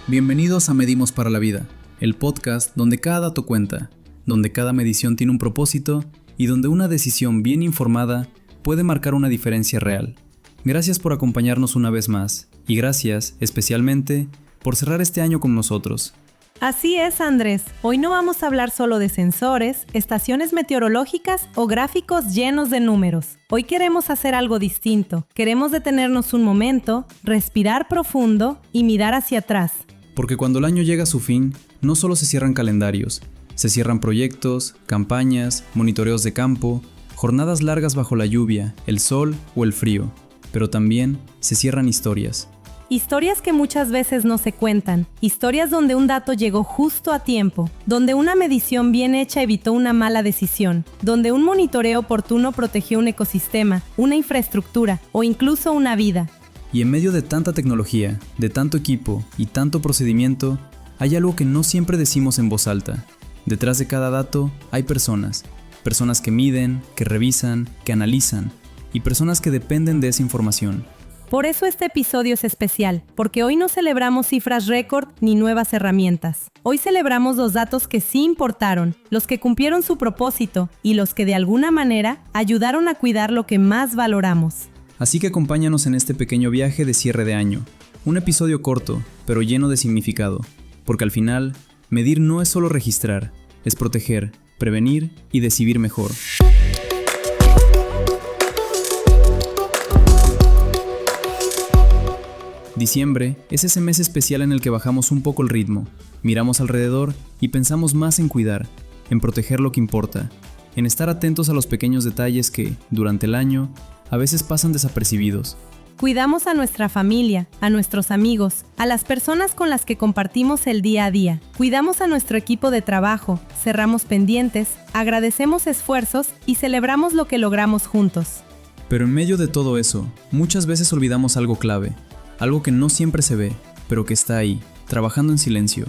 Bienvenidos a Medimos para la Vida, el podcast donde cada dato cuenta, donde cada medición tiene un propósito y donde una decisión bien informada puede marcar una diferencia real. Gracias por acompañarnos una vez más y gracias, especialmente, por cerrar este año con nosotros. Así es, Andrés. Hoy no vamos a hablar solo de sensores, estaciones meteorológicas o gráficos llenos de números. Hoy queremos hacer algo distinto. Queremos detenernos un momento, respirar profundo y mirar hacia atrás. Porque cuando el año llega a su fin, no solo se cierran calendarios, se cierran proyectos, campañas, monitoreos de campo, jornadas largas bajo la lluvia, el sol o el frío, pero también se cierran historias. Historias que muchas veces no se cuentan, historias donde un dato llegó justo a tiempo, donde una medición bien hecha evitó una mala decisión, donde un monitoreo oportuno protegió un ecosistema, una infraestructura o incluso una vida. Y en medio de tanta tecnología, de tanto equipo y tanto procedimiento, hay algo que no siempre decimos en voz alta. Detrás de cada dato hay personas que miden, que revisan, que analizan, y personas que dependen de esa información. Por eso este episodio es especial, porque hoy no celebramos cifras récord ni nuevas herramientas. Hoy celebramos los datos que sí importaron, los que cumplieron su propósito y los que de alguna manera ayudaron a cuidar lo que más valoramos. Así que acompáñanos en este pequeño viaje de cierre de año. Un episodio corto, pero lleno de significado, porque al final, medir no es solo registrar, es proteger, prevenir y decidir mejor. Diciembre es ese mes especial en el que bajamos un poco el ritmo, miramos alrededor y pensamos más en cuidar, en proteger lo que importa, en estar atentos a los pequeños detalles que, durante el año, a veces pasan desapercibidos. Cuidamos a nuestra familia, a nuestros amigos, a las personas con las que compartimos el día a día. Cuidamos a nuestro equipo de trabajo, cerramos pendientes, agradecemos esfuerzos y celebramos lo que logramos juntos. Pero en medio de todo eso, muchas veces olvidamos algo clave. Algo que no siempre se ve, pero que está ahí, trabajando en silencio.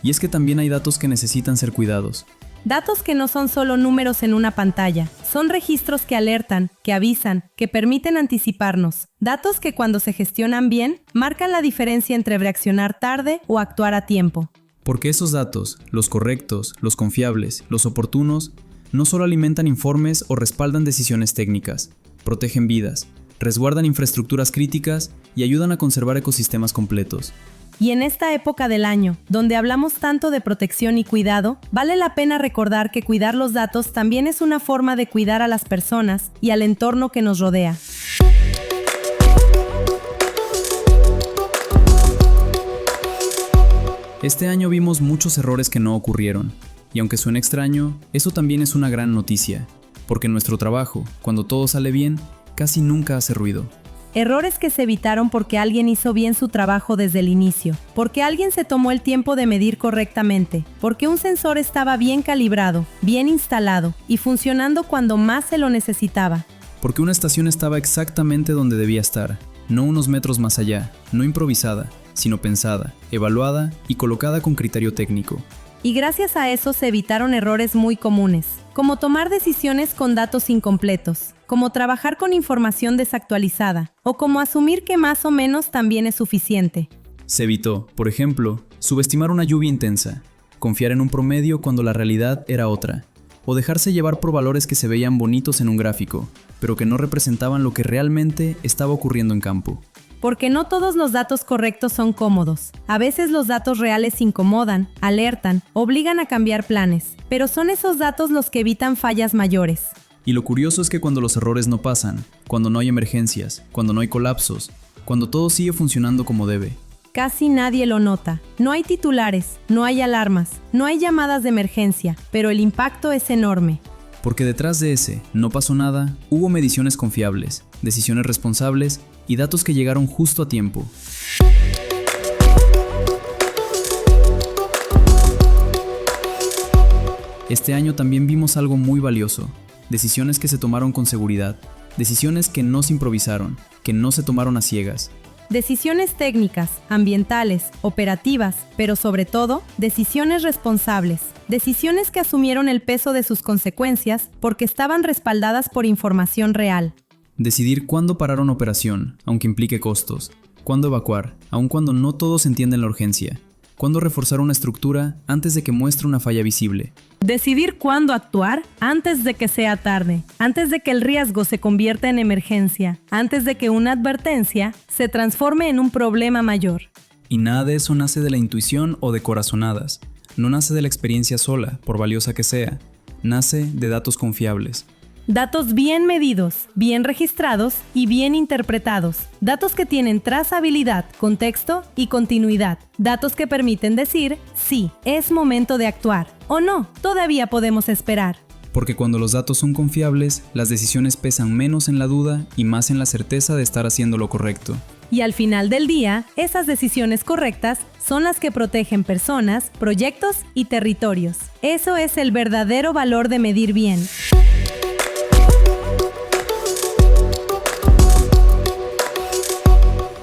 Y es que también hay datos que necesitan ser cuidados. Datos que no son solo números en una pantalla, son registros que alertan, que avisan, que permiten anticiparnos. Datos que cuando se gestionan bien, marcan la diferencia entre reaccionar tarde o actuar a tiempo. Porque esos datos, los correctos, los confiables, los oportunos, no solo alimentan informes o respaldan decisiones técnicas, protegen vidas, resguardan infraestructuras críticas y ayudan a conservar ecosistemas completos. Y en esta época del año, donde hablamos tanto de protección y cuidado, vale la pena recordar que cuidar los datos también es una forma de cuidar a las personas y al entorno que nos rodea. Este año vimos muchos errores que no ocurrieron, y aunque suene extraño, eso también es una gran noticia, porque nuestro trabajo, cuando todo sale bien, casi nunca hace ruido. Errores que se evitaron porque alguien hizo bien su trabajo desde el inicio, porque alguien se tomó el tiempo de medir correctamente, porque un sensor estaba bien calibrado, bien instalado y funcionando cuando más se lo necesitaba. Porque una estación estaba exactamente donde debía estar, no unos metros más allá, no improvisada, sino pensada, evaluada y colocada con criterio técnico. Y gracias a eso se evitaron errores muy comunes, como tomar decisiones con datos incompletos, como trabajar con información desactualizada, o como asumir que más o menos también es suficiente. Se evitó, por ejemplo, subestimar una lluvia intensa, confiar en un promedio cuando la realidad era otra, o dejarse llevar por valores que se veían bonitos en un gráfico, pero que no representaban lo que realmente estaba ocurriendo en campo. Porque no todos los datos correctos son cómodos. A veces los datos reales incomodan, alertan, obligan a cambiar planes, pero son esos datos los que evitan fallas mayores. Y lo curioso es que cuando los errores no pasan, cuando no hay emergencias, cuando no hay colapsos, cuando todo sigue funcionando como debe, casi nadie lo nota. No hay titulares, no hay alarmas, no hay llamadas de emergencia, pero el impacto es enorme. Porque detrás de ese no pasó nada, hubo mediciones confiables, decisiones responsables y datos que llegaron justo a tiempo. Este año también vimos algo muy valioso, decisiones que se tomaron con seguridad, decisiones que no se improvisaron, que no se tomaron a ciegas. Decisiones técnicas, ambientales, operativas, pero sobre todo, decisiones responsables. Decisiones que asumieron el peso de sus consecuencias porque estaban respaldadas por información real. Decidir cuándo parar una operación, aunque implique costos. Cuándo evacuar, aun cuando no todos entienden la urgencia. ¿Cuándo reforzar una estructura antes de que muestre una falla visible? Decidir cuándo actuar antes de que sea tarde, antes de que el riesgo se convierta en emergencia, antes de que una advertencia se transforme en un problema mayor. Y nada de eso nace de la intuición o de corazonadas. No nace de la experiencia sola, por valiosa que sea. Nace de datos confiables. Datos bien medidos, bien registrados y bien interpretados. Datos que tienen trazabilidad, contexto y continuidad. Datos que permiten decir, sí, es momento de actuar. O no, todavía podemos esperar. Porque cuando los datos son confiables, las decisiones pesan menos en la duda y más en la certeza de estar haciendo lo correcto. Y al final del día, esas decisiones correctas son las que protegen personas, proyectos y territorios. Eso es el verdadero valor de medir bien.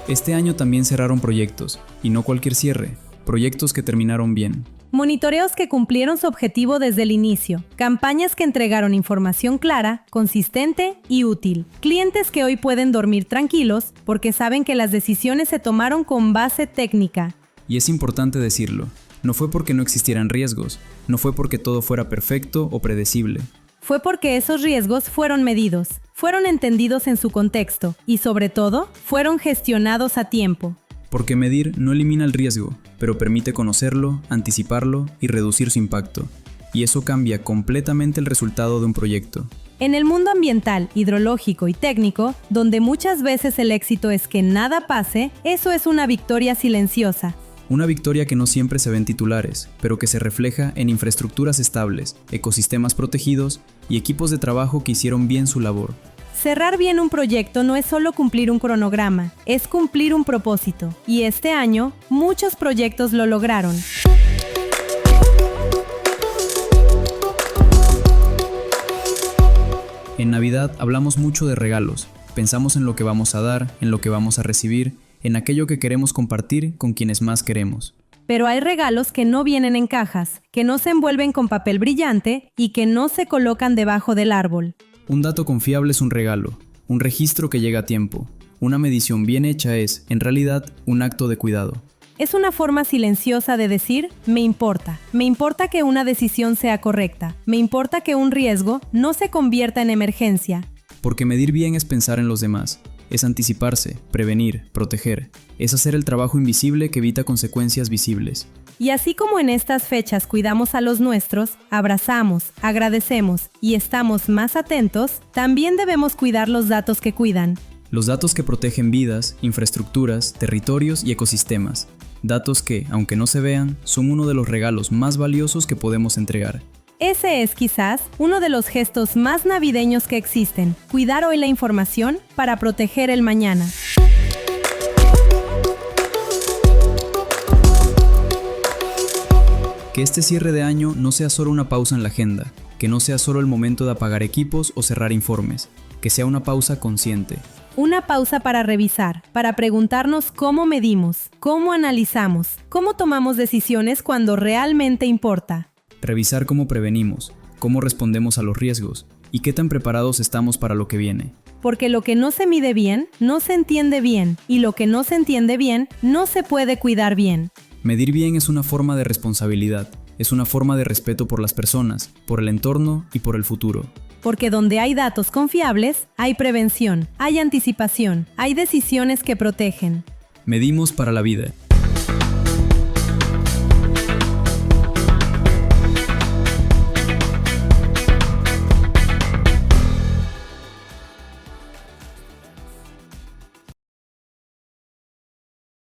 Este año también cerraron proyectos, y no cualquier cierre, proyectos que terminaron bien. Monitoreos que cumplieron su objetivo desde el inicio, campañas que entregaron información clara, consistente y útil, clientes que hoy pueden dormir tranquilos porque saben que las decisiones se tomaron con base técnica. Y es importante decirlo, no fue porque no existieran riesgos, no fue porque todo fuera perfecto o predecible. Fue porque esos riesgos fueron medidos, fueron entendidos en su contexto y, sobre todo, fueron gestionados a tiempo. Porque medir no elimina el riesgo, pero permite conocerlo, anticiparlo y reducir su impacto. Y eso cambia completamente el resultado de un proyecto. En el mundo ambiental, hidrológico y técnico, donde muchas veces el éxito es que nada pase, eso es una victoria silenciosa. Una victoria que no siempre se ve en titulares, pero que se refleja en infraestructuras estables, ecosistemas protegidos y equipos de trabajo que hicieron bien su labor. Cerrar bien un proyecto no es solo cumplir un cronograma, es cumplir un propósito. Y este año, muchos proyectos lo lograron. En Navidad hablamos mucho de regalos. Pensamos en lo que vamos a dar, en lo que vamos a recibir, en aquello que queremos compartir con quienes más queremos. Pero hay regalos que no vienen en cajas, que no se envuelven con papel brillante y que no se colocan debajo del árbol. Un dato confiable es un regalo, un registro que llega a tiempo. Una medición bien hecha es, en realidad, un acto de cuidado. Es una forma silenciosa de decir, me importa que una decisión sea correcta, me importa que un riesgo no se convierta en emergencia. Porque medir bien es pensar en los demás. Es anticiparse, prevenir, proteger. Es hacer el trabajo invisible que evita consecuencias visibles. Y así como en estas fechas cuidamos a los nuestros, abrazamos, agradecemos y estamos más atentos, también debemos cuidar los datos que cuidan. Los datos que protegen vidas, infraestructuras, territorios y ecosistemas. Datos que, aunque no se vean, son uno de los regalos más valiosos que podemos entregar. Ese es quizás uno de los gestos más navideños que existen, cuidar hoy la información para proteger el mañana. Que este cierre de año no sea solo una pausa en la agenda, que no sea solo el momento de apagar equipos o cerrar informes, que sea una pausa consciente. Una pausa para revisar, para preguntarnos cómo medimos, cómo analizamos, cómo tomamos decisiones cuando realmente importa. Revisar cómo prevenimos, cómo respondemos a los riesgos y qué tan preparados estamos para lo que viene. Porque lo que no se mide bien, no se entiende bien, y lo que no se entiende bien, no se puede cuidar bien. Medir bien es una forma de responsabilidad, es una forma de respeto por las personas, por el entorno y por el futuro. Porque donde hay datos confiables, hay prevención, hay anticipación, hay decisiones que protegen. Medimos para la vida.